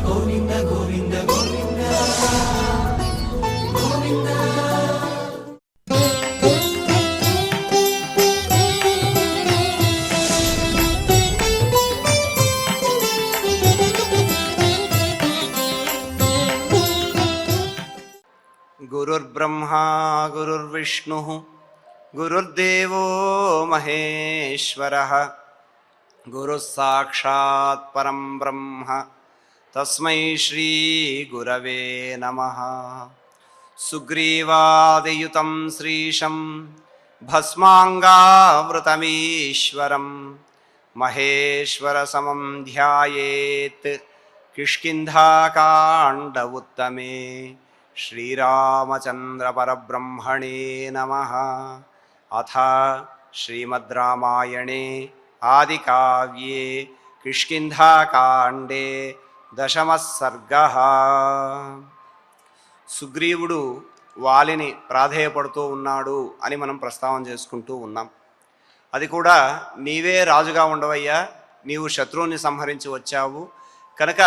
గోవింద గోవింద గోవింద గోవింద. గురుర్బ్రహ్మా గురుర్విష్ణుః గురుర్దేవో మహేశ్వరః గురుః సాక్షాత్ పరం బ్రహ్మ తస్మై శ్రీ గురవే నమః. సుగ్రీవాదియుతం శ్రీశం భస్మాంగావృతమీశ్వరం మహేశ్వర సమం ధ్యాయేత్ కిష్కింధాకాండ ఉత్తమే. శ్రీరామచంద్ర పరబ్రహ్మణే నమః. అథ శ్రీమద్ రామాయణే ఆదికావ్యే కిష్కింధాకాండే దశమః సర్గః. సుగ్రీవుడు వాలిని ప్రాధేయపడుతూ ఉన్నాడు అని మనం ప్రస్తావన చేసుకుంటూ ఉన్నాం. అది కూడా నీవే రాజుగా ఉండవయ్యా, నీవు శత్రువుని సంహరించి వచ్చావు కనుక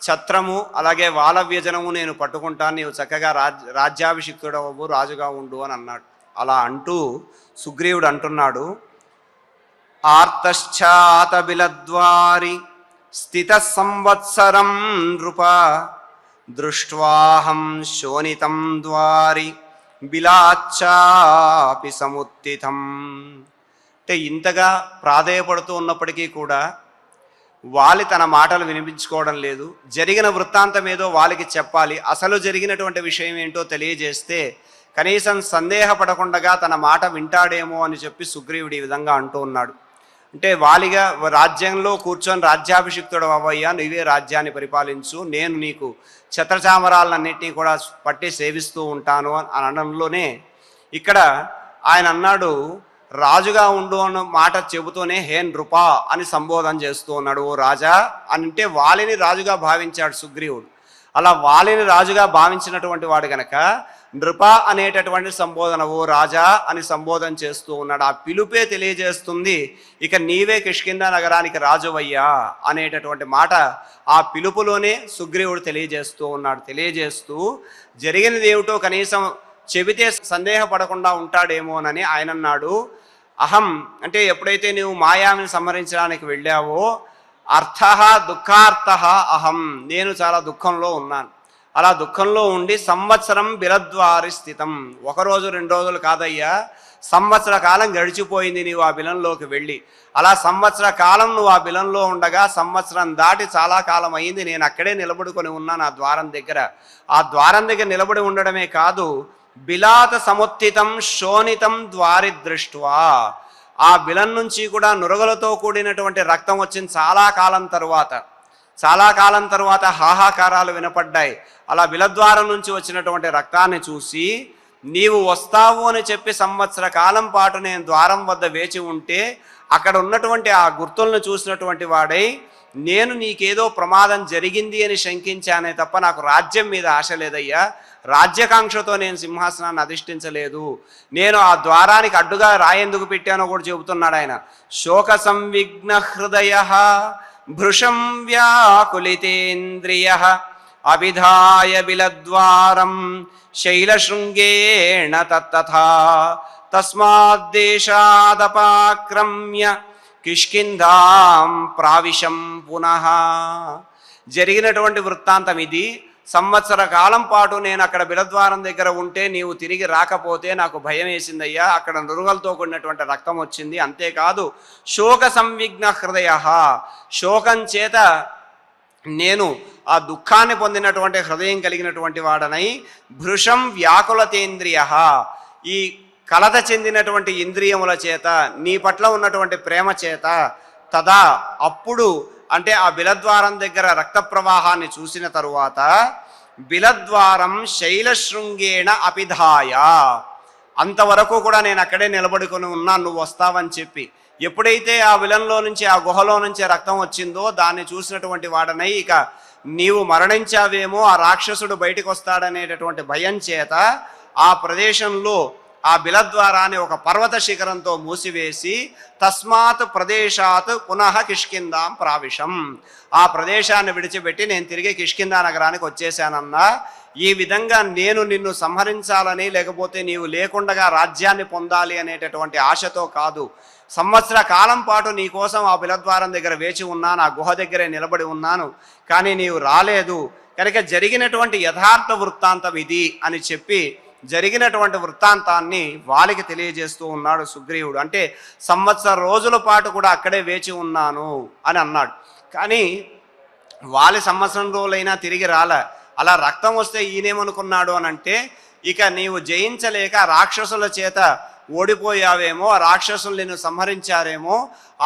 ఛత్రము అలాగే వాల వ్యజనము నేను పట్టుకుంటాను, నీవు చక్కగా రాజ్యాభిషిక్తుడవు, రాజుగా ఉండు అని అన్నాడు. అలా అంటూ సుగ్రీవుడు అంటున్నాడు, ఆర్తశ్చాత బిలద్వారి స్థిత సంవత్సరం నృప దృష్ట్వాహం శోణితం ద్వారి బిలాచ్చాపి సముత్థితం. అంటే ఇంతగా ప్రాధేయపడుతూ ఉన్నప్పటికీ కూడా వాలి తన మాటలు వినిపించుకోవడం లేదు. జరిగిన వృత్తాంతం ఏదో వాలికి చెప్పాలి, అసలు జరిగినటువంటి విషయం ఏంటో తెలియజేస్తే కనీసం సందేహపడకుండా తన మాట వింటాడేమో అని చెప్పి సుగ్రీవుడు ఈ విధంగా అంటూ ఉన్నాడు. అంటే వాలిగా రాజ్యంలో కూర్చొని రాజ్యాభిషిక్తుడు అవ్వయ్యా, నీవే రాజ్యాన్ని పరిపాలించు, నేను నీకు ఛత్రచామరాలన్నింటినీ కూడా పట్టి సేవిస్తూ ఉంటాను అని అనడంలోనే ఇక్కడ ఆయన అన్నాడు, రాజుగా ఉండు అన్న మాట చెబుతూనే హే నృపా అని సంబోధన చేస్తూ ఉన్నాడు. ఓ రాజా అంటే వాలిని రాజుగా భావించాడు సుగ్రీవుడు. అలా వాలిని రాజుగా భావించినటువంటి వాడు గనక నృప అనేటటువంటి సంబోధన ఓ రాజా అని సంబోధన చేస్తూ ఉన్నాడు. ఆ పిలుపే తెలియజేస్తుంది ఇక నీవే కిష్కింధ నగరానికి రాజువయ్యా అనేటటువంటి మాట ఆ పిలుపులోనే సుగ్రీవుడు తెలియజేస్తూ ఉన్నాడు. తెలియజేస్తూ జరిగినది ఏమిటో కనీసం చెబితే సందేహపడకుండా ఉంటాడేమోనని ఆయన అన్నాడు. అహం అంటే ఎప్పుడైతే నీవు మాయావిని సంహరించడానికి వెళ్ళావో అర్థః దుఃఖార్థః అహం, నేను చాలా దుఃఖంలో ఉన్నాను. అలా దుఃఖంలో ఉండి సంవత్సరం బిలద్వారి స్థితం, ఒకరోజు 2 రోజులు కాదయ్యా, సంవత్సర కాలం గడిచిపోయింది నీవు ఆ బిలంలోకి వెళ్ళి. అలా సంవత్సర కాలం నువ్వు ఆ బిలంలో ఉండగా సంవత్సరం దాటి చాలా కాలం అయింది, నేను అక్కడే నిలబడుకొని ఉన్నాను ఆ ద్వారం దగ్గర. ఆ ద్వారం దగ్గర నిలబడి ఉండడమే కాదు, బిలాత సముత్థితం శోణితం ద్వారి దృష్ట్వా, ఆ బిలం నుంచి కూడా నురగలతో కూడినటువంటి రక్తం వచ్చింది. చాలా కాలం తరువాత హాహాకారాలు వినపడ్డాయి. అలా బిలద్వారం నుంచి వచ్చినటువంటి రక్తాన్ని చూసి నీవు వస్తావు అని చెప్పి సంవత్సర కాలం పాటు నేను ద్వారం వద్ద వేచి ఉంటే అక్కడ ఉన్నటువంటి ఆ గుర్తులను చూసినటువంటి వాడై నేను నీకేదో ప్రమాదం జరిగింది అని శంకించానే తప్ప నాకు రాజ్యం మీద ఆశ లేదయ్యా, రాజ్యకాంక్షతో నేను సింహాసనాన్ని అధిష్ఠించలేదు. నేను ఆ ద్వారానికి అడ్డుగా రాయేందుకు పెట్టానో కూడా చెబుతున్నాడు ఆయన. శోక సంవిఘ్న హృదయ భృశం వ్యాకులితేంద్రియ అభిధాయ బిలద్వారం శైలశృంగేణ తత్తథా తస్మాద్దేశాదపాక్రమ్య కిష్కింధాం ప్రావిశం పునః. జరిగినటువంటి వృత్తాంతం ఇది. సంవత్సర కాలం పాటు నేను అక్కడ బిలద్వారం దగ్గర ఉంటే నీవు తిరిగి రాకపోతే నాకు భయం వేసిందయ్యా, అక్కడ నురుగలతో కూడినటువంటి రక్తం వచ్చింది. అంతేకాదు శోక సంవిఘ్న హృదయ, శోకం చేత నేను ఆ దుఃఖాన్ని పొందినటువంటి హృదయం కలిగినటువంటి వాడనై భృశం వ్యాకులతేంద్రియ, ఈ కలత చెందినటువంటి ఇంద్రియముల చేత నీ పట్ల ఉన్నటువంటి ప్రేమ చేత తదా అప్పుడు అంటే ఆ బిలద్వారం దగ్గర రక్త ప్రవాహాన్ని చూసిన తరువాత బిలద్వారం శైలశృంగేణ అపిధాయ, అంతవరకు కూడా నేను అక్కడే నిలబడుకొని ఉన్నాను నువ్వు వస్తావని చెప్పి. ఎప్పుడైతే ఆ విలంలో నుంచి ఆ గుహలో నుంచి రక్తం వచ్చిందో దాన్ని చూసినటువంటి వాడనై ఇక నీవు మరణించావేమో, ఆ రాక్షసుడు బయటికి వస్తాడనేటటువంటి భయం చేత ఆ ప్రదేశంలో ఆ బిలద్వారాన్ని ఒక పర్వత శిఖరంతో మూసివేసి తస్మాత్ ప్రదేశాత్ పునః కిష్కిందాం ప్రావిశం, ఆ ప్రదేశాన్ని విడిచిపెట్టి నేను తిరిగి కిష్కిందా నగరానికి వచ్చేసానన్నా. ఈ విధంగా నేను నిన్ను సంహరించాలని, లేకపోతే నీవు లేకుండగా రాజ్యాన్ని పొందాలి అనేటటువంటి ఆశతో కాదు. సంవత్సర కాలం పాటు నీ కోసం ఆ బిలద్వారం దగ్గర వేచి ఉన్నాను, ఆ గుహ దగ్గరే నిలబడి ఉన్నాను, కానీ నీవు రాలేదు కనుక జరిగినటువంటి యథార్థ వృత్తాంతం ఇది అని చెప్పి జరిగినటువంటి వృత్తాంతాన్ని వాలికి తెలియజేస్తూ ఉన్నాడు సుగ్రీవుడు. అంటే సంవత్సర రోజుల పాటు కూడా అక్కడే వేచి ఉన్నాను అని అన్నాడు. కానీ వాలి సంవత్సరం రోజులైనా తిరిగి రాలే. అలా రక్తం వస్తే ఈయనేమనుకున్నాడు అని అంటే, ఇక నీవు జయించలేక రాక్షసుల చేత ఓడిపోయావేమో, ఆ రాక్షసులు నిన్ను సంహరించారేమో,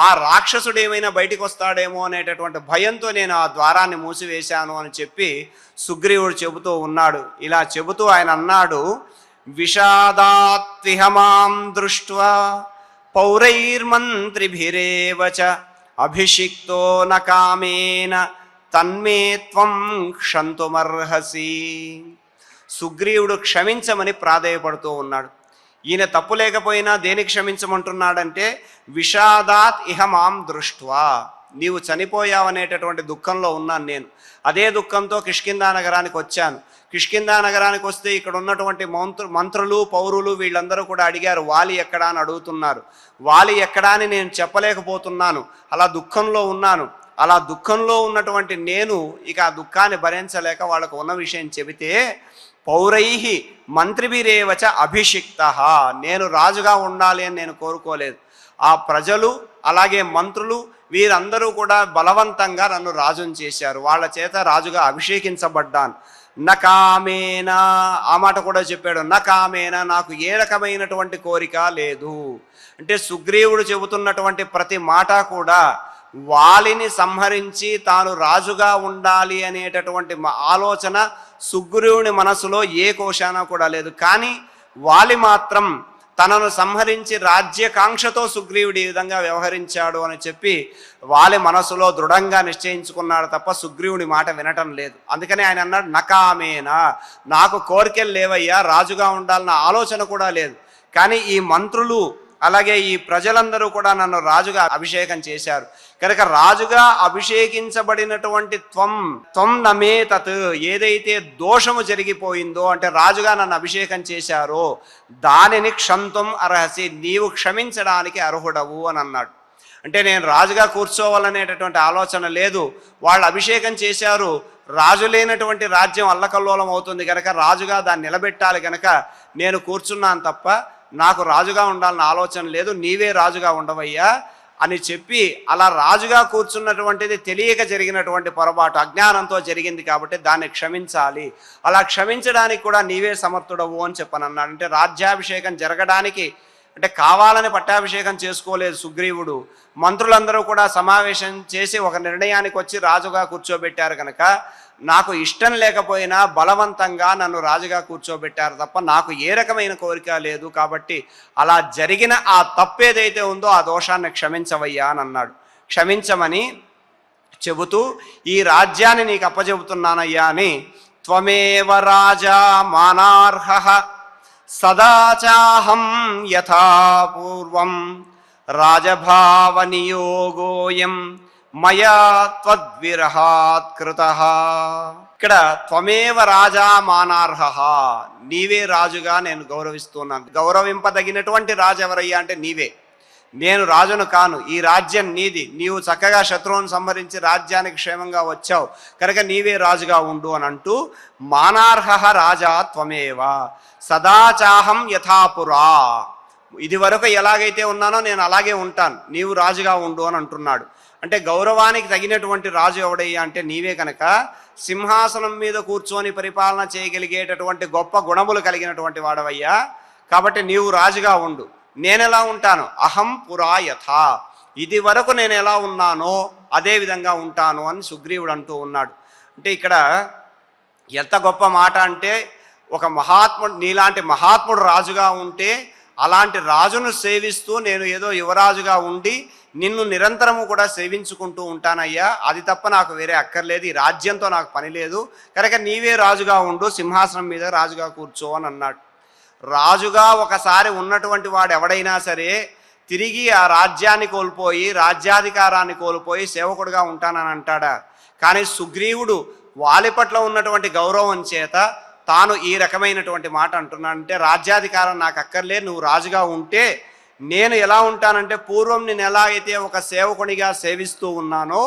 ఆ రాక్షసుడు ఏమైనా బయటికి వస్తాడేమో అనేటటువంటి భయంతో నేను ఆ ద్వారాన్ని మూసివేశాను అని చెప్పి సుగ్రీవుడు చెబుతూ ఉన్నాడు. ఇలా చెబుతూ ఆయన అన్నాడు, విషాదాత్విహమాం దృష్ట్వా పౌరైర్మంత్రిభిరేవ చ అభిషిక్తో న కామేన తన్మే త్వం క్షంతుమర్హసి. సుగ్రీవుడు క్షమించమని ప్రాధేయపడుతూ ఉన్నాడు. ఈయన తప్పు లేకపోయినా దేనికి క్షమించమంటున్నాడంటే, విషాదాత్ ఇహ మాం దృష్ట్వా, నీవు చనిపోయావనేటటువంటి దుఃఖంలో ఉన్నాను నేను. అదే దుఃఖంతో కిష్కిందా నగరానికి వచ్చాను. కిష్కిందా నగరానికి వస్తే ఇక్కడ ఉన్నటువంటి మంత్రులు పౌరులు వీళ్ళందరూ కూడా అడిగారు, వాలి ఎక్కడా అని అడుగుతున్నారు. వాలి ఎక్కడా అని నేను చెప్పలేకపోతున్నాను, అలా దుఃఖంలో ఉన్నాను. అలా దుఃఖంలో ఉన్నటువంటి నేను ఇక ఆ దుఃఖాన్ని భరించలేక వాళ్ళకు ఉన్న విషయం చెబితే, పౌరైహి మంత్రిభిరేవచ అభిషిక్త, నేను రాజుగా ఉండాలి అని నేను కోరుకోలేదు. ఆ ప్రజలు అలాగే మంత్రులు వీరందరూ కూడా బలవంతంగా నన్ను రాజుని చేశారు, వాళ్ళ చేత రాజుగా అభిషేకించబడ్డాను. నకామేనా, ఆ మాట కూడా చెప్పాడు, నకామేనా, నాకు ఏ రకమైనటువంటి కోరిక లేదు. అంటే సుగ్రీవుడు చెబుతున్నటువంటి ప్రతి మాట కూడా వాలిని సంహరించి తాను రాజుగా ఉండాలి అనేటటువంటి ఆలోచన సుగ్రీవుని మనసులో ఏ కోశాన కూడా లేదు. కానీ వాలి మాత్రం తనను సంహరించి రాజ్యకాంక్షతో సుగ్రీవుడు ఈ విధంగా వ్యవహరించాడు అని చెప్పి వాలి మనసులో దృఢంగా నిశ్చయించుకున్నాడు తప్ప సుగ్రీవుని మాట వినటం లేదు. అందుకని ఆయన అన్నాడు, నకామేనా, నాకు కోరికలు లేవయ్యా, రాజుగా ఉండాలన్న ఆలోచన కూడా లేదు. కానీ ఈ మంత్రులు అలాగే ఈ ప్రజలందరూ కూడా నన్ను రాజుగా అభిషేకం చేశారు కనుక రాజుగా అభిషేకించబడినటువంటి త్వం నమే తత్, ఏదైతే దోషము జరిగిపోయిందో అంటే రాజుగా నన్ను అభిషేకం చేశారో దానిని క్షంతం అర్హసి, నీవు క్షమించడానికి అర్హుడవు అని అన్నాడు. అంటే నేను రాజుగా కూర్చోవాలనేటటువంటి ఆలోచన లేదు, వాళ్ళు అభిషేకం చేశారు, రాజు లేనటువంటి రాజ్యం అల్లకల్లోలం అవుతుంది కనుక రాజుగా దాన్ని నిలబెట్టాలి కనుక నేను కూర్చున్నాను తప్ప నాకు రాజుగా ఉండాలన్న ఆలోచన లేదు, నీవే రాజుగా ఉండవయ్యా అని చెప్పి అలా రాజుగా కూర్చున్నటువంటిది తెలియక జరిగినటువంటి పొరపాటు, అజ్ఞానంతో జరిగింది కాబట్టి దాన్ని క్షమించాలి, అలా క్షమించడానికి కూడా నీవే సమర్థుడవు అని చెప్పనన్నాడు. అంటే రాజ్యాభిషేకం జరగడానికి అంటే కావాలని పట్టాభిషేకం చేసుకోలేదు సుగ్రీవుడు, మంత్రులందరూ కూడా సమావేశం చేసి ఒక నిర్ణయానికి వచ్చి రాజుగా కూర్చోబెట్టారు కనుక నాకు ఇష్టం లేకపోయినా బలవంతంగా నన్ను రాజుగా కూర్చోబెట్టారు తప్ప నాకు ఏ రకమైన కోరిక లేదు. కాబట్టి అలా జరిగిన ఆ తప్పేదైతే ఉందో ఆ దోషాన్ని క్షమించవయ్యా అని అన్నాడు. క్షమించమని చెబుతూ ఈ రాజ్యాన్ని నీకు అప్పచెబుతున్నానయ్యా అని, త్వమేవ రాజా మానార్హః సదాచాహం యథా పూర్వం రాజభావనియోగోయం మయా త్వద్విరహాత్ కృతః. ఇక్కడ త్వమేవ రాజా మానార్హః, నీవే రాజుగా నేను గౌరవిస్తున్నాను. గౌరవింపదగినటువంటి రాజు ఎవరయ్యా అంటే నీవే, నేను రాజును కాను, ఈ రాజ్యం నీది, నీవు చక్కగా శత్రువును సంహరించి రాజ్యానికి క్షేమంగా వచ్చావు కనుక నీవే రాజుగా ఉండు అని అంటూ, మానార్హః రాజా త్వమేవ సదాచాహం యథాపురా, ఇది వరకు ఎలాగైతే ఉన్నానో నేను అలాగే ఉంటాను, నీవు రాజుగా ఉండు అని అంటున్నాడు. అంటే గౌరవానికి తగినటువంటి రాజు ఎవడయ్యా అంటే నీవే కనుక సింహాసనం మీద కూర్చొని పరిపాలన చేయగలిగేటటువంటి గొప్ప గుణములు కలిగినటువంటి వాడవయ్యా, కాబట్టి నీవు రాజుగా ఉండు. నేనెలా ఉంటాను, అహం పురా యథా, ఇది వరకు నేను ఎలా ఉన్నానో అదే విధంగా ఉంటాను అని సుగ్రీవుడు అంటూ ఉన్నాడు. అంటే ఇక్కడ ఎంత గొప్ప మాట అంటే, ఒక మహాత్ముడు నీలాంటి మహాత్ముడు రాజుగా ఉంటే అలాంటి రాజును సేవిస్తూ నేను ఏదో యువరాజుగా ఉండి నిన్ను నిరంతరము కూడా సేవించుకుంటూ ఉంటానయ్యా, అది తప్ప నాకు వేరే అక్కర్లేదు, ఈ రాజ్యంతో నాకు పని లేదు కనుక నీవే రాజుగా ఉండు, సింహాసనం మీద రాజుగా కూర్చో అని అన్నాడు. రాజుగా ఒకసారి ఉన్నటువంటి వాడు ఎవడైనా సరే తిరిగి ఆ రాజ్యాన్ని కోల్పోయి రాజ్యాధికారాన్ని కోల్పోయి సేవకుడుగా ఉంటానని అంటాడా? కానీ సుగ్రీవుడు వాలి పట్ల ఉన్నటువంటి గౌరవం చేత తాను ఈ రకమైనటువంటి మాట అంటున్నాడంటే, రాజ్యాధికారం నాకు అక్కర్లేదు, నువ్వు రాజుగా ఉంటే నేను ఎలా ఉంటానంటే పూర్వం నేను ఎలా అయితే ఒక సేవకునిగా సేవిస్తూ ఉన్నానో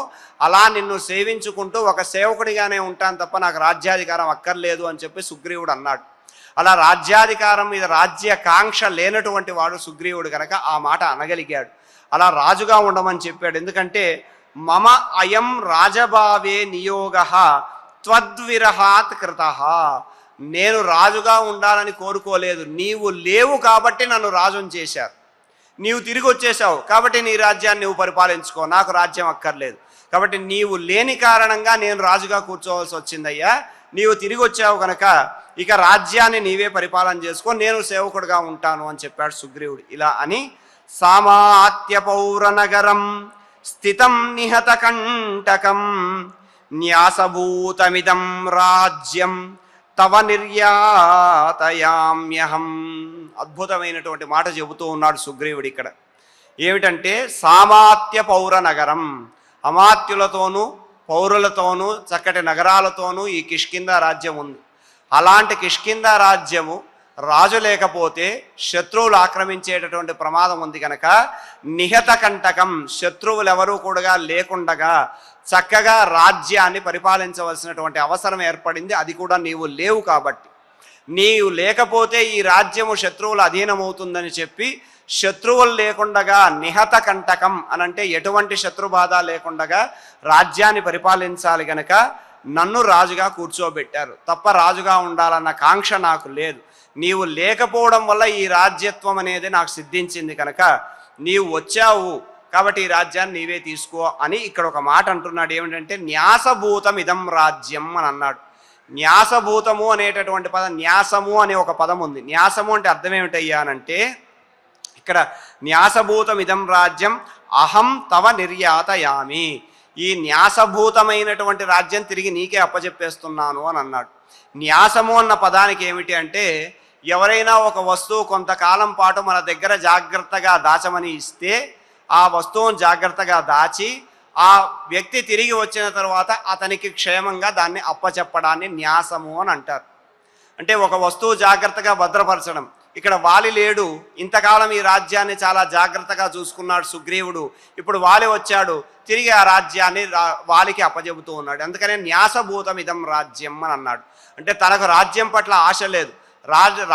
అలా నిన్ను సేవించుకుంటూ ఒక సేవకుడిగానే ఉంటాను తప్ప నాకు రాజ్యాధికారం అక్కర్లేదు అని చెప్పి సుగ్రీవుడు అన్నాడు. అలా రాజ్యాధికారం మీద రాజ్యకాంక్ష లేనటువంటి వాడు సుగ్రీవుడు కనుక ఆ మాట అనగలిగాడు. అలా రాజుగా ఉండమని చెప్పాడు. ఎందుకంటే మమ అయం రాజభావే నియోగ త్వద్విరహాత్ కృతః, నేను రాజుగా ఉండాలని కోరుకోలేదు, నీవు లేవు కాబట్టి నన్ను రాజుని చేశారు. నీవు తిరిగి వచ్చేసావు కాబట్టి నీ రాజ్యాన్ని నువ్వు పరిపాలించుకో, నాకు రాజ్యం అక్కర్లేదు. కాబట్టి నీవు లేని కారణంగా నేను రాజుగా కూర్చోవలసి వచ్చిందయ్యా, నీవు తిరిగి వచ్చావు కనుక ఇక రాజ్యాన్ని నీవే పరిపాలన చేసుకో, నేను సేవకుడుగా ఉంటాను అని చెప్పాడు సుగ్రీవుడు. ఇలా అని సామాత్య పౌరనగరం స్థితం నిహత కంటకం న్యాసభూతమిదం రాజ్యం తవ నిర్యాతయామ్యహం. అద్భుతమైనటువంటి మాట చెబుతూ ఉన్నాడు సుగ్రీవుడు ఇక్కడ. ఏమిటంటే సామాత్య పౌర నగరం, అమాత్యులతోనూ పౌరులతోనూ చక్కటి నగరాలతోనూ ఈ కిష్కింద రాజ్యం ఉంది. అలాంటి కిష్కింద రాజ్యము రాజు లేకపోతే శత్రువులు ఆక్రమించేటటువంటి ప్రమాదం ఉంది కనుక నిహత కంటకం, శత్రువులు ఎవరూ కూడా లేకుండగా చక్కగా రాజ్యాన్ని పరిపాలించవలసినటువంటి అవసరం ఏర్పడింది. అది కూడా నీవు లేవు కాబట్టి. నీవు లేకపోతే ఈ రాజ్యము శత్రువుల అధీనమవుతుందని చెప్పి శత్రువులు లేకుండగా నిహత కంటకం అనంటే ఎటువంటి శత్రుబాధ లేకుండగా రాజ్యాన్ని పరిపాలించాలి గనక నన్ను రాజుగా కూర్చోబెట్టారు తప్ప రాజుగా ఉండాలన్న కాంక్ష నాకు లేదు. నీవు లేకపోవడం వల్ల ఈ రాజ్యత్వం అనేది నాకు సిద్ధించింది కనుక నీవు వచ్చావు కాబట్టి ఈ రాజ్యాన్ని నీవే తీసుకో అని ఇక్కడ ఒక మాట అంటున్నాడు. ఏమిటంటే న్యాసభూతం ఇదం రాజ్యం అని అన్నాడు. న్యాసభూతము అనేటటువంటి పదం, న్యాసము అనే ఒక పదం ఉంది. న్యాసము అంటే అర్థం ఏమిటయ్యా అనంటే ఇక్కడ న్యాసభూతం ఇదం రాజ్యం అహం తవ నిర్యాతయామి, ఈ న్యాసభూతమైనటువంటి రాజ్యం తిరిగి నీకే అప్పచెప్పేస్తున్నాను అని అన్నాడు. న్యాసము అన్న పదానికి ఏమిటి అంటే ఎవరైనా ఒక వస్తువు కొంతకాలం పాటు మన దగ్గర జాగ్రత్తగా దాచమని ఇస్తే ఆ వస్తువును జాగ్రత్తగా దాచి ఆ వ్యక్తి తిరిగి వచ్చిన తర్వాత అతనికి క్షేమంగా దాన్ని అప్పచెప్పడాన్ని న్యాసము అని అంటారు. అంటే ఒక వస్తువు జాగ్రత్తగా భద్రపరచడం. ఇక్కడ వాలి లేడు, ఇంతకాలం ఈ రాజ్యాన్ని చాలా జాగ్రత్తగా చూసుకున్నాడు సుగ్రీవుడు, ఇప్పుడు వాలి వచ్చాడు, తిరిగి ఆ రాజ్యాన్ని వాలికి అప్పచెబుతూ ఉన్నాడు. అందుకనే న్యాసభూతం ఇదం రాజ్యం అని అన్నాడు. అంటే తనకు రాజ్యం పట్ల ఆశ లేదు,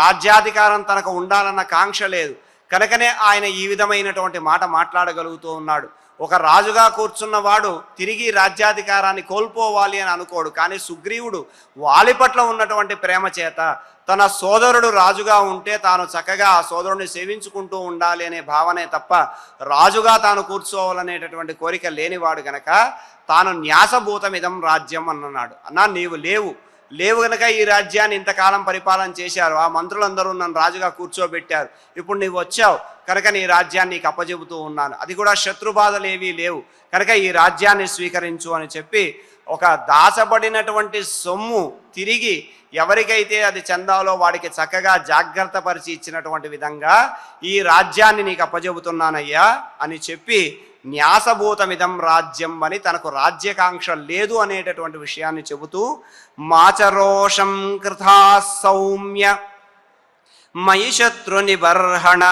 రాజ్యాధికారం తనకు ఉండాలన్న కాంక్ష లేదు కనుకనే ఆయన ఈ విధమైనటువంటి మాట మాట్లాడగలుగుతూ ఉన్నాడు. ఒక రాజుగా కూర్చున్నవాడు తిరిగి రాజ్యాధికారాన్ని కోల్పోవాలి అని అనుకోడు. కానీ సుగ్రీవుడు వాలి పట్ల ఉన్నటువంటి ప్రేమ చేత తన సోదరుడు రాజుగా ఉంటే తాను చక్కగా ఆ సోదరుడిని సేవించుకుంటూ ఉండాలి అనే భావనే తప్ప రాజుగా తాను కూర్చోవాలనేటటువంటి కోరిక లేనివాడు గనక తాను న్యాసభూతమిదం రాజ్యం అన్నాడు. అన్నా నీవు లేవు గనక ఈ రాజ్యాన్ని ఇంతకాలం పరిపాలన చేశారు, ఆ మంత్రులందరూ నన్ను రాజుగా కూర్చోబెట్టారు, ఇప్పుడు నీవు వచ్చావు కనుక నీ రాజ్యాన్ని నీకు అప్పచెబుతూ ఉన్నాను, అది కూడా శత్రుబాధలు ఏవీ లేవు కనుక ఈ రాజ్యాన్ని స్వీకరించు అని చెప్పి ఒక దాచబడినటువంటి సొమ్ము తిరిగి ఎవరికైతే అది చెందాలో వాడికి చక్కగా జాగ్రత్త పరిచి ఇచ్చినటువంటి విధంగా ఈ రాజ్యాన్ని నీకు అప్పచెబుతున్నానయ్యా అని చెప్పి న్యాసభూతమిదం రాజ్యం అని తనకు రాజ్యకాంక్ష లేదు అనేటటువంటి విషయాన్ని చెబుతూ మాచరోషం కృథా సౌమ్య మయి శత్రు నిబర్హణ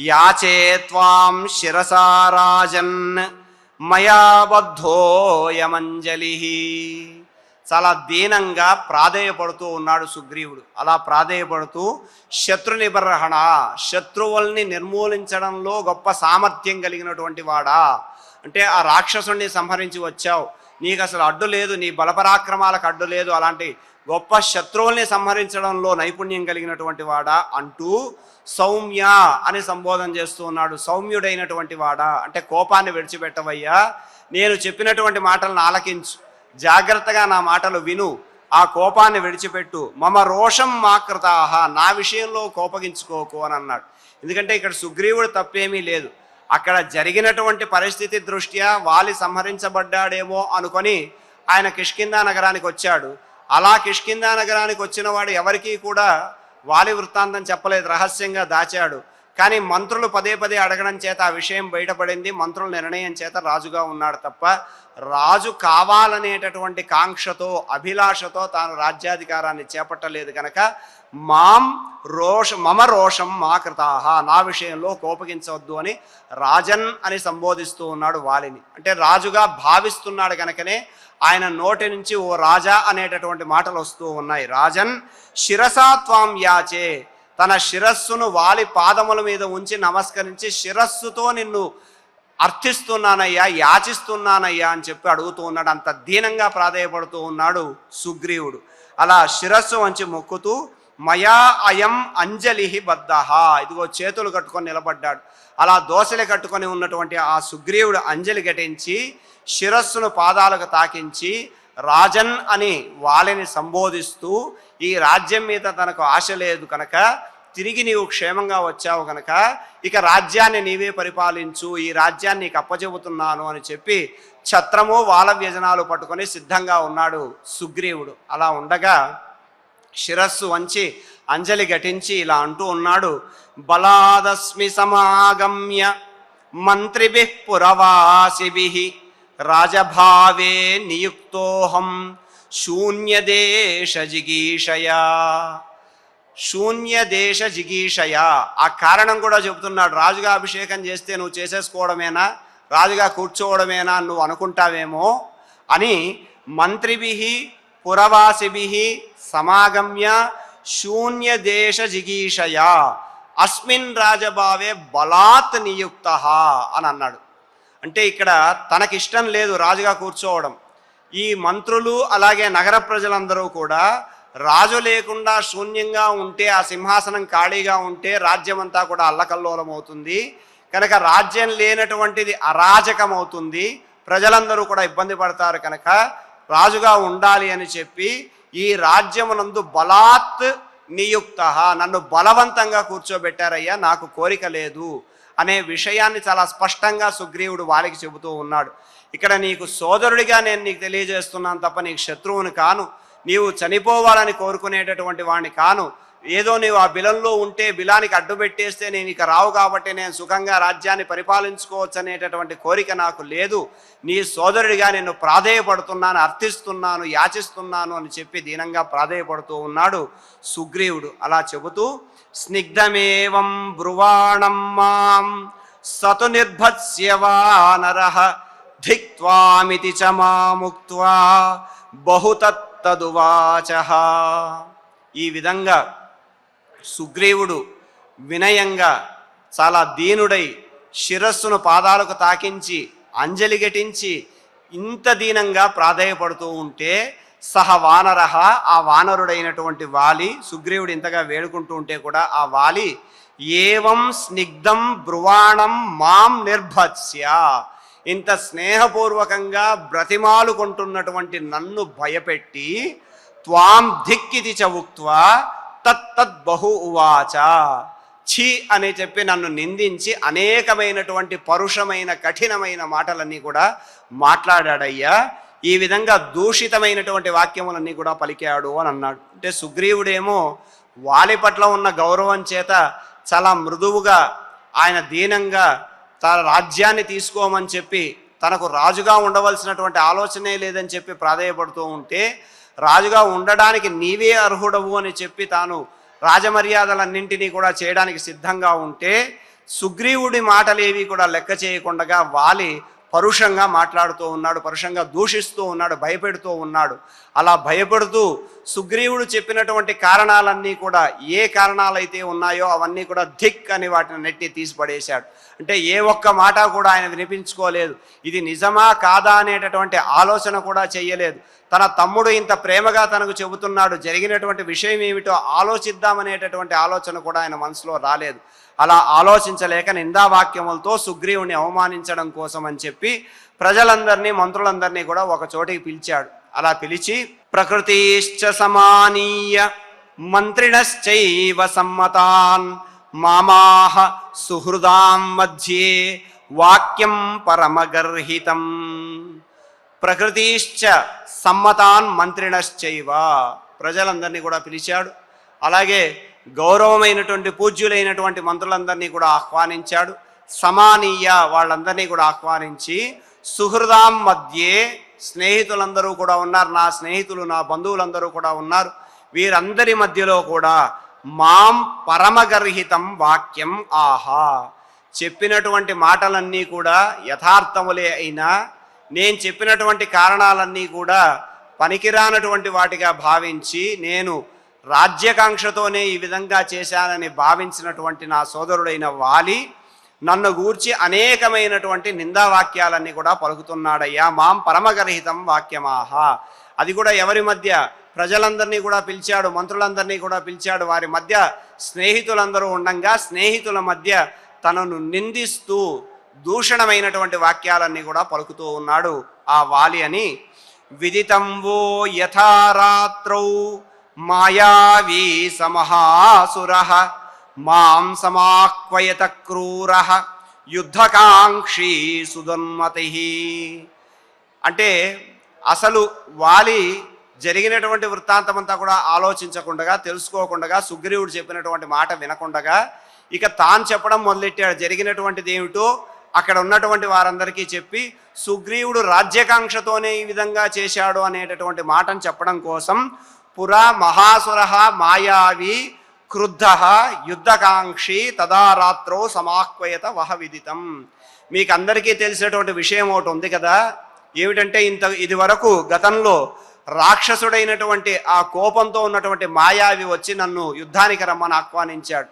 యాచే త్వాం శిరసా రాజన్ మయా బద్ధోయమంజలి. చాలా దీనంగా ప్రాధేయపడుతూ ఉన్నాడు సుగ్రీవుడు. అలా ప్రాధేయపడుతూ శత్రు నిబర్హణ, శత్రువుల్ని నిర్మూలించడంలో గొప్ప సామర్థ్యం కలిగినటువంటి వాడా, అంటే ఆ రాక్షసుడిని సంహరించి వచ్చావు, నీకు అసలు అడ్డు లేదు, నీ బలపరాక్రమాలకు అడ్డు లేదు, అలాంటి గొప్ప శత్రువుల్ని సంహరించడంలో నైపుణ్యం కలిగినటువంటి వాడా అంటూ సౌమ్య అని సంబోధన చేస్తూ ఉన్నాడు. సౌమ్యుడైనటువంటి వాడా అంటే కోపాన్ని విడిచిపెట్టవయ్యా, నేను చెప్పినటువంటి మాటలను ఆలకించు, జాగ్రత్తగా నా మాటలు విను, ఆ కోపాన్ని విడిచిపెట్టు, మమ రోషం మాకృతాహ, నా విషయంలో కోపగించుకోకు అని అన్నాడు. ఎందుకంటే ఇక్కడ సుగ్రీవుడు తప్పేమీ లేదు, అక్కడ జరిగినటువంటి పరిస్థితి దృష్ట్యా వాలి సంహరించబడ్డాడేమో అనుకొని ఆయన కిష్కిందా నగరానికి వచ్చాడు. అలా కిష్కిందా నగరానికి వచ్చిన వాడు ఎవరికీ కూడా వాలి వృత్తాంతం చెప్పలేదు, రహస్యంగా దాచాడు. కానీ మంత్రులు పదే పదే అడగడం చేత ఆ విషయం బయటపడింది. మంత్రుల నిర్ణయం చేత రాజుగా ఉన్నాడు తప్ప రాజు కావాలనేటటువంటి కాంక్షతో అభిలాషతో తాను రాజ్యాధికారాన్ని చేపట్టలేదు కనుక మమ రోషం మా కృతాహ, నా విషయంలో కోపగించవద్దు అని రాజన్ అని సంబోధిస్తూ ఉన్నాడు వాలిని. అంటే రాజుగా భావిస్తున్నాడు కనుకనే ఆయన నోటి నుంచి ఓ రాజా అనేటటువంటి మాటలు వస్తూ ఉన్నాయి. రాజన్ శిరసా త్వాం యాచే, తన శిరస్సును వాలి పాదముల మీద ఉంచి నమస్కరించి శిరస్సుతో నిన్ను అర్థిస్తున్నానయ్యా, యాచిస్తున్నానయ్యా అని చెప్పి అడుగుతూ ఉన్నాడు. అంత దీనంగా ప్రాధేయపడుతూ ఉన్నాడు సుగ్రీవుడు. అలా శిరస్సు వంచి మొక్కుతూ మయా అయం అంజలి బద్ధః, ఇదిగో చేతులు కట్టుకొని నిలబడ్డాడు. అలా దోసలు కట్టుకొని ఉన్నటువంటి ఆ సుగ్రీవుడు అంజలి ఘటించి శిరస్సును పాదాలకు తాకించి రాజన్ అని వాలిని సంబోధిస్తూ, ఈ రాజ్యం మీద తనకు ఆశ లేదు కనుక, తిరిగి నీవు క్షేమంగా వచ్చావు కనుక ఇక రాజ్యాన్ని నీవే పరిపాలించు, ఈ రాజ్యాన్ని నీకు అప్పచెబుతున్నాను అని చెప్పి ఛత్రము వాల వ్యజనాలు పట్టుకొని సిద్ధంగా ఉన్నాడు సుగ్రీవుడు. అలా ఉండగా శిరస్సు వంచి అంజలి ఘటించి ఇలా అంటూ ఉన్నాడు. బలాదస్మి సమాగమ్య మంత్రిభిః పురవాసిభిః రాజభావే నియుక్తోహం శూన్యదేశ జిగీషయా. శూన్యదేశ జిగీషయా, ఆ కారణం కూడా చెబుతున్నాడు. రాజుగా అభిషేకం చేస్తే నువ్వు చేసేసుకోవడమేనా, రాజుగా కూర్చోవడమేనా నువ్వు అనుకుంటావేమో అని మంత్రిభిః పురవాసిభిః సమాగమ్య శూన్యదేశ జిగీషయా అస్మిన్ రాజభావే బలాత్ నియుక్త అని అన్నాడు. అంటే ఇక్కడ తనకిష్టం లేదు రాజుగా కూర్చోవడం. ఈ మంత్రులు అలాగే నగర ప్రజలందరూ కూడా రాజు లేకుండా శూన్యంగా ఉంటే, ఆ సింహాసనం ఖాళీగా ఉంటే రాజ్యమంతా కూడా అల్లకల్లోలం అవుతుంది కనుక రాజ్యం లేనటువంటిది అరాజకం అవుతుంది, ప్రజలందరూ కూడా ఇబ్బంది పడతారు కనుక రాజుగా ఉండాలి అని చెప్పి ఈ రాజ్యమునందు బలాత్ నియుక్త, నన్ను బలవంతంగా కూర్చోబెట్టారయ్యా, నాకు కోరిక లేదు అనే విషయాన్ని చాలా స్పష్టంగా సుగ్రీవుడు వారికి చెబుతూ ఉన్నాడు. ఇక్కడ నీకు సోదరుడిగా నేను నీకు తెలియజేస్తున్నాను తప్ప నీకు శత్రువుని కాను, నీవు చనిపోవాలని కోరుకునేటటువంటి వాడిని కాను. ఏదో నీవు ఆ బిలంలో ఉంటే బిలానికి అడ్డు పెట్టేస్తే నేను ఇక రావు కాబట్టి నేను సుఖంగా రాజ్యాన్ని పరిపాలించుకోవచ్చు అనేటటువంటి కోరిక నాకు లేదు. నీ సోదరుడిగా నేను ప్రాధేయపడుతున్నాను, అర్థిస్తున్నాను, యాచిస్తున్నాను అని చెప్పి దీనంగా ప్రాధేయపడుతూ ఉన్నాడు సుగ్రీవుడు. అలా చెబుతూ స్నిగ్ధమేవం బ్రువాణం మాం సతు నిర్భత్స్య వానరః ధిక్త్వామితి చ మాముక్త్వా బహుతత్తదువాచః. ఈ విధంగా సుగ్రీవుడు వినయంగా చాలా దీనుడై శిరస్సును పాదాలకు తాకించి అంజలి ఘటించి ఇంత దీనంగా ప్రాధేయపడుతూ ఉంటే సహ వానరః, ఆ వానరుడైనటువంటి వాలి, సుగ్రీవుడు ఇంతగా వేడుకుంటూ ఉంటే కూడా ఆ వాలి ఏవం స్నిగ్ధం బ్రువాణం మాం నిర్భత్స్య, ఇంత స్నేహపూర్వకంగా బ్రతిమాలుకుంటున్నటువంటి నన్ను భయపెట్టి త్వాం ధిక్కితి చ ఉక్త్వా తత్తద్ బహు ఉవాచ, ఛీ అని చెప్పి నన్ను నిందించి అనేకమైనటువంటి పరుషమైన కఠినమైన మాటలన్నీ కూడా మాట్లాడాడయ్యా. ఈ విధంగా దూషితమైనటువంటి వాక్యములన్నీ కూడా పలికాడు అని అన్నాడు. అంటే సుగ్రీవుడేమో వాలి పట్ల ఉన్న గౌరవం చేత చాలా మృదువుగా ఆయన దీనంగా తన రాజ్యాన్ని తీసుకోమని చెప్పి, తనకు రాజుగా ఉండవలసినటువంటి ఆలోచనే లేదని చెప్పి ప్రాధేయపడుతూ ఉంటే, రాజుగా ఉండడానికి నీవే అర్హుడవు అని చెప్పి తాను రాజమర్యాదలన్నింటినీ కూడా చేయడానికి సిద్ధంగా ఉంటే, సుగ్రీవుడి మాటలేవి కూడా లెక్క చేయకుండా వాలి పరుషంగా మాట్లాడుతూ ఉన్నాడు, పరుషంగా దూషిస్తూ ఉన్నాడు, భయపెడుతూ ఉన్నాడు. అలా భయపెడుతూ సుగ్రీవుడు చెప్పినటువంటి కారణాలన్నీ కూడా ఏ కారణాలైతే ఉన్నాయో అవన్నీ కూడా ధిక్ అని వాటిని నెట్టి తీసిపడేశాడు. అంటే ఏ ఒక్క మాట కూడా ఆయన వినిపించుకోలేదు. ఇది నిజమా కాదా అనేటటువంటి ఆలోచన కూడా చెయ్యలేదు. తన తమ్ముడు ఇంత ప్రేమగా తనకు చెబుతున్నాడు, జరిగినటువంటి విషయం ఏమిటో ఆలోచిద్దామనేటటువంటి ఆలోచన కూడా ఆయన మనసులో రాలేదు. అలా ఆలోచించలేక నిందావాక్యములతో సుగ్రీవుని అవమానించడం కోసం అని చెప్పి ప్రజలందరినీ మంత్రులందరినీ కూడా ఒక చోటికి పిలిచాడు. అలా పిలిచి ప్రకృతిశ్చ సమానీయ మంత్రిణశ్చైవ సమ్మతాన్ మామాహ సుహృదాం మధ్యే వాక్యం పరమగర్హితం. ప్రకృతిశ్చ సమ్మతాన్ మంత్రిణశ్చైవ, ప్రజలందరినీ కూడా పిలిచాడు. అలాగే గౌరవమైనటువంటి పూజ్యులైనటువంటి మంత్రులందరినీ కూడా ఆహ్వానించాడు. సమానీయ వాళ్ళందరినీ కూడా ఆహ్వానించి సుహృదాం మధ్యే స్నేహితులందరూ కూడా ఉన్నారు, నా స్నేహితులు నా బంధువులందరూ కూడా ఉన్నారు. వీరందరి మధ్యలో కూడా మాం పరమగర్హితం వాక్యం ఆహా, చెప్పినటువంటి మాటలన్నీ కూడా యథార్థములే అయినా నేను చెప్పినటువంటి కారణాలన్నీ కూడా పనికిరానటువంటి వాటిగా భావించి నేను రాజ్యకాంక్షతోనే ఈ విధంగా చేశానని భావించినటువంటి నా సోదరుడైన వాలి నన్ను గూర్చి అనేకమైనటువంటి నిందావాక్యాలన్నీ కూడా పలుకుతున్నాడయ్యా. మాం పరమగర్హితం వాక్యమాహ. అది కూడా ఎవరి మధ్య? ప్రజలందరినీ కూడా పిలిచాడు, మంత్రులందరినీ కూడా పిలిచాడు. వారి మధ్య స్నేహితులందరూ ఉండంగా స్నేహితుల మధ్య తనను నిందిస్తూ దూషణమైనటువంటి వాక్యాలన్నీ కూడా పలుకుతూ ఉన్నాడు ఆ వాలి అని. విదితంవో యథారాత్రౌ మాయావీ సమహాసురః మాం సమాహ్వయత క్రూరః యుద్ధకాంక్షీ సుధన్మతిః. అంటే అసలు వాలి జరిగినటువంటి వృత్తాంతమంతా కూడా ఆలోచించకుండా, తెలుసుకోకుండా, సుగ్రీవుడు చెప్పినటువంటి మాట వినకుండా ఇక తాను చెప్పడం మొదలెట్టాడు. జరిగినటువంటిది ఏమిటో అక్కడ ఉన్నటువంటి వారందరికీ చెప్పి సుగ్రీవుడు రాజ్యకాంక్షతోనే ఈ విధంగా చేశాడు అనేటటువంటి మాటను చెప్పడం కోసం పురా మహాసురః మాయావి క్రుద్ధః యుద్ధకాంక్షి తదా రాత్రో సమాహ్వయత వహ విదితం. మీకు అందరికీ తెలిసినటువంటి విషయం ఒకటి ఉంది కదా, ఏమిటంటే ఇది వరకు గతంలో రాక్షసుడైనటువంటి ఆ కోపంతో ఉన్నటువంటి మాయావి వచ్చి నన్ను యుద్ధానికి రమ్మని ఆహ్వానించాడు.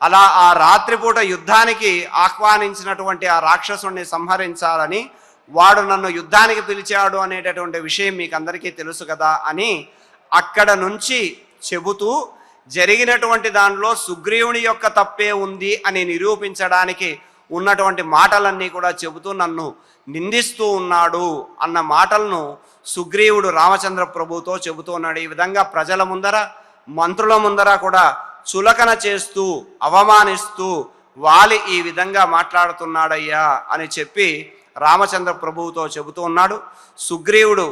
అలా ఆ రాత్రిపూట యుద్ధానికి ఆహ్వానించినటువంటి ఆ రాక్షసుడిని సంహరించాలని వాడు నన్ను యుద్ధానికి పిలిచాడు అనేటటువంటి విషయం మీకు అందరికీ తెలుసు కదా అని అక్కడ నుంచి చెబుతూ జరిగినటువంటి దానిలో సుగ్రీవుని యొక్క తప్పే ఉంది అని నిరూపించడానికి ఉన్నటువంటి మాటలన్నీ కూడా చెబుతూ నన్ను నిందిస్తూ ఉన్నాడు అన్న మాటలను సుగ్రీవుడు రామచంద్ర ప్రభుతో చెబుతూ ఉన్నాడు. ఈ విధంగా ప్రజల ముందర మంత్రుల ముందర కూడా చులకన చేస్తూ అవమానిస్తూ వాలి ఈ విధంగా మాట్లాడుతున్నాడయ్యా అని చెప్పి రామచంద్ర ప్రభువుతో చెబుతూ ఉన్నాడు. సుగ్రీవుడు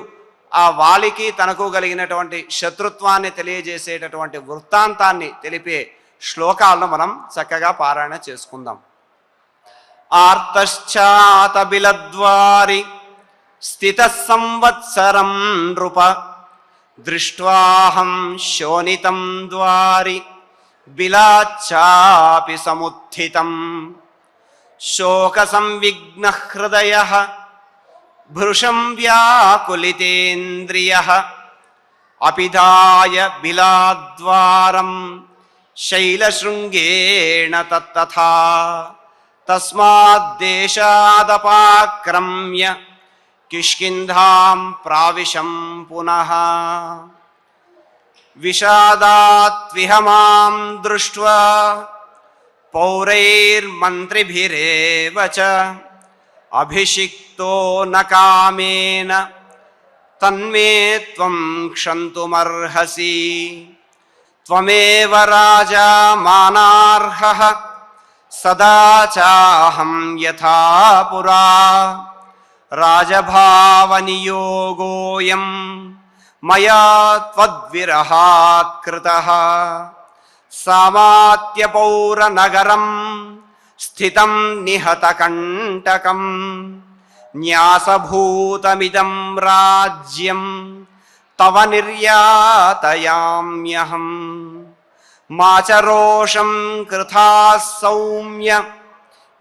ఆ వాలికి తనకు కలిగినటువంటి శత్రుత్వాన్ని తెలియజేసేటటువంటి వృత్తాంతాన్ని తెలిపే శ్లోకాలను మనం చక్కగా పారాయణ చేసుకుందాం. ఆర్తశ్చాత బిలద్వారి స్థిత సంవత్సరం నృప దృష్ట్వాహం శోణితం ద్వారి బిలాచాపి సముత్థితం శోక సంవిఘ్న హృదయ భృశం వ్యాకులితేంద్రియ అపిధాయ బిలాద్వారం శైలశృంగేణ తత్తథా తస్మాద్దేశాదపాక్రమ్య కిష్కింధాం ప్రావిశం పునః విషాదాత్విహ మాం దృష్ట్వా పౌరైర్మంత్రిభిరేవ చ అభిషిక్తో న కామేన తన్మే త్వం క్షంతుమర్హసి త్వమేవ రాజా మానార్హః సదా చాహం యథా పురా రాజభావనియోగోయం మయా త్వద్విరహాత్ కృతః సామాత్యపౌరనగరం స్థితం నిహతకంటకం న్యాసభూతమిదం రాజ్యం తవ నిర్యాతయామ్యహం మాచరోషం కృథా సౌమ్య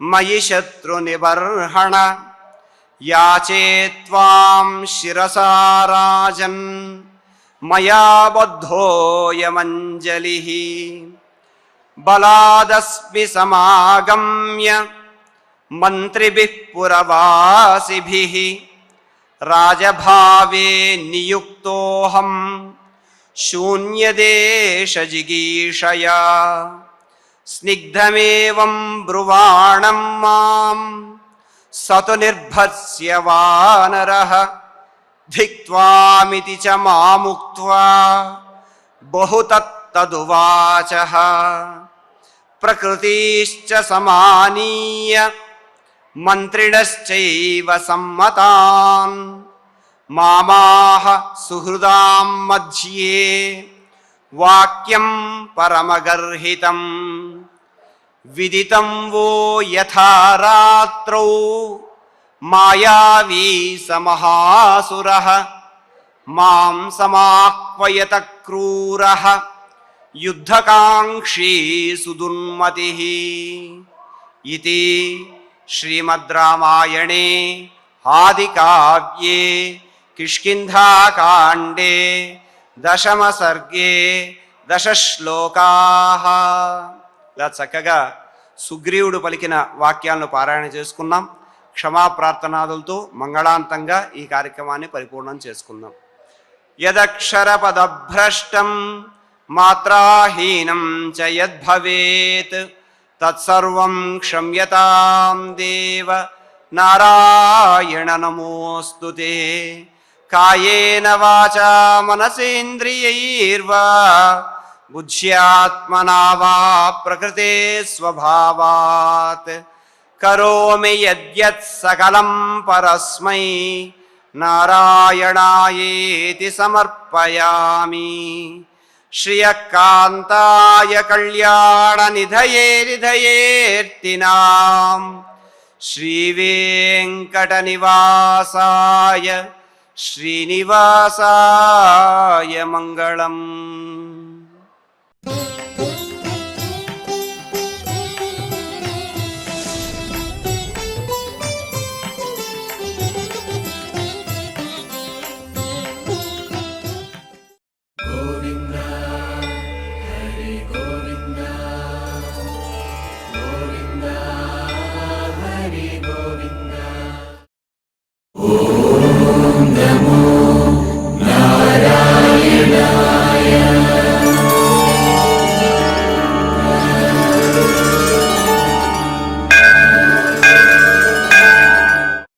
మయి శత్రునిబర్హణ యాచే త్వాం శిరసా రాజన్ మయా బద్ధోయమంజలిః బలాదస్మి సమాగమ్య మంత్రిభిః పురవాసిభిః రాజభావే నియుక్తోహం శూన్యదేశజిగీషయా స్నిగ్ధమేవం బ్రువాణం మాం సతు నిర్భత్స్య వానరః ధిక్త్వామితి చ మాముక్త్వా బహుతత్తదువాచః ప్రకృతిశ్చ సమానీయ మంత్రిణశ్చైవ సమ్మతాన్ మామాహ సుహృదాం మధ్యే వాక్యం పరమగర్హితం విదితం వో యథా రాత్రౌ మాయావీ సమహాసురః మాం సమాహ్వయత క్రూరః యుద్ధకాంక్షీ సుదున్మతిః ఇతి శ్రీమద్ రామాయణే ఆదికావ్యే కిష్కింధాకాండే దశమ సర్గే దశశ్లోకాః. ఇలా చక్కగా సుగ్రీవుడు పలికిన వాక్యాలను పారాయణ చేసుకున్నాం. క్షమాప్రార్థనాదులతో మంగళాంతంగా ఈ కార్యక్రమాన్ని పరిపూర్ణం చేసుకుందాం. యదక్షరపదభ్రష్టం మాత్రాహీనం చ యద్భవేత్ తత్సర్వం క్షమ్యతాం దేవ నారాయణ నమోస్తుతే. కాయేన వాచా మనసేంద్రియైర్వా బుద్ధ్యాత్మనా వా ప్రకృతే స్వభావాత్ కరోమి యద్యత్ సకలం పరస్మై నారాయణాయేతి సమర్పయామి. శ్రియకాంతాయ కళ్యాణ నిధయే నిధయేర్తినాం శ్రీవేంకట నివాసాయ శ్రీనివాసాయ మంగళం.